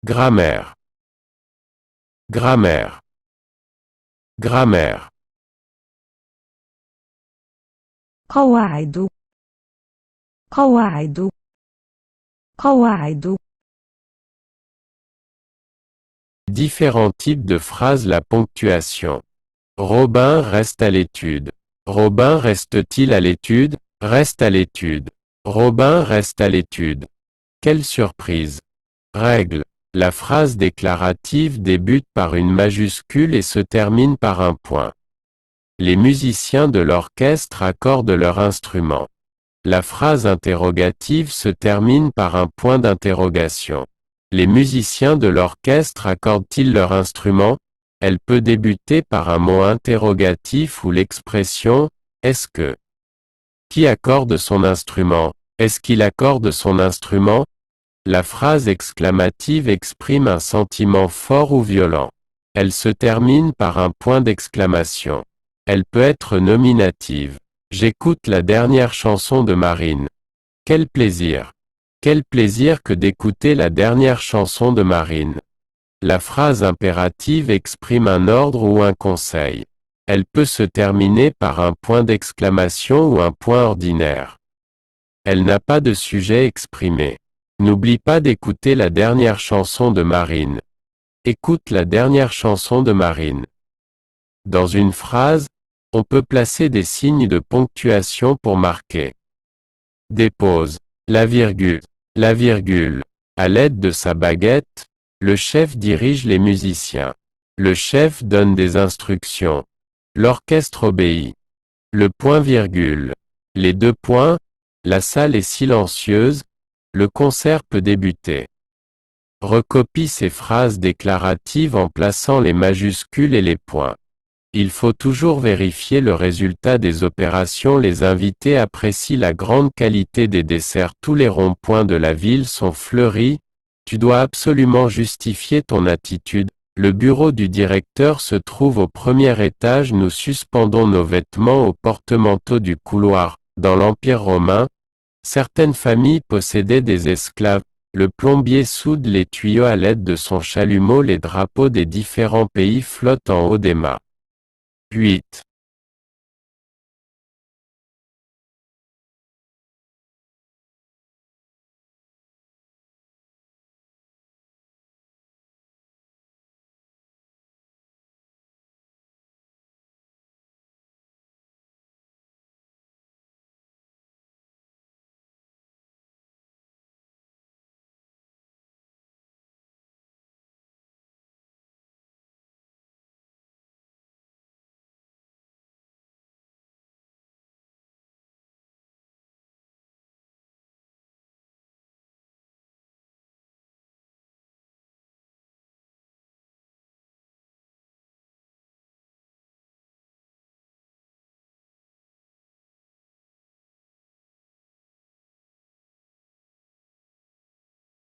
Grammaire. Grammaire. Grammaire. قواعد قواعد قواعد Différents types de phrases. La ponctuation. Robin reste à l'étude. Robin reste-t-il à l'étude? Reste à l'étude. Robin reste à l'étude. Quelle surprise! Règle. La phrase déclarative débute par une majuscule et se termine par un point. Les musiciens de l'orchestre accordent leur instrument. La phrase interrogative se termine par un point d'interrogation. Les musiciens de l'orchestre accordent-ils leur instrument? Elle peut débuter par un mot interrogatif ou l'expression « est-ce que ». Qui accorde son instrument? Est-ce qu'il accorde son instrument? La phrase exclamative exprime un sentiment fort ou violent. Elle se termine par un point d'exclamation. Elle peut être nominative. J'écoute la dernière chanson de Marine. Quel plaisir! Quel plaisir que d'écouter la dernière chanson de Marine. La phrase impérative exprime un ordre ou un conseil. Elle peut se terminer par un point d'exclamation ou un point ordinaire. Elle n'a pas de sujet exprimé. N'oublie pas d'écouter la dernière chanson de Marine. Écoute la dernière chanson de Marine. Dans une phrase, on peut placer des signes de ponctuation pour marquer des pauses, la virgule, la virgule. À l'aide de sa baguette, le chef dirige les musiciens. Le chef donne des instructions. L'orchestre obéit. Le point-virgule. Les deux points, la salle est silencieuse, le concert peut débuter. Recopie ces phrases déclaratives en plaçant les majuscules et les points. Il faut toujours vérifier le résultat des opérations. Les invités apprécient la grande qualité des desserts. Tous les ronds-points de la ville sont fleuris. Tu dois absolument justifier ton attitude. Le bureau du directeur se trouve au premier étage. Nous suspendons nos vêtements au porte-manteau du couloir. Dans l'Empire romain, certaines familles possédaient des esclaves. Le plombier soude les tuyaux à l'aide de son chalumeau. Les drapeaux des différents pays flottent en haut des mâts. 8.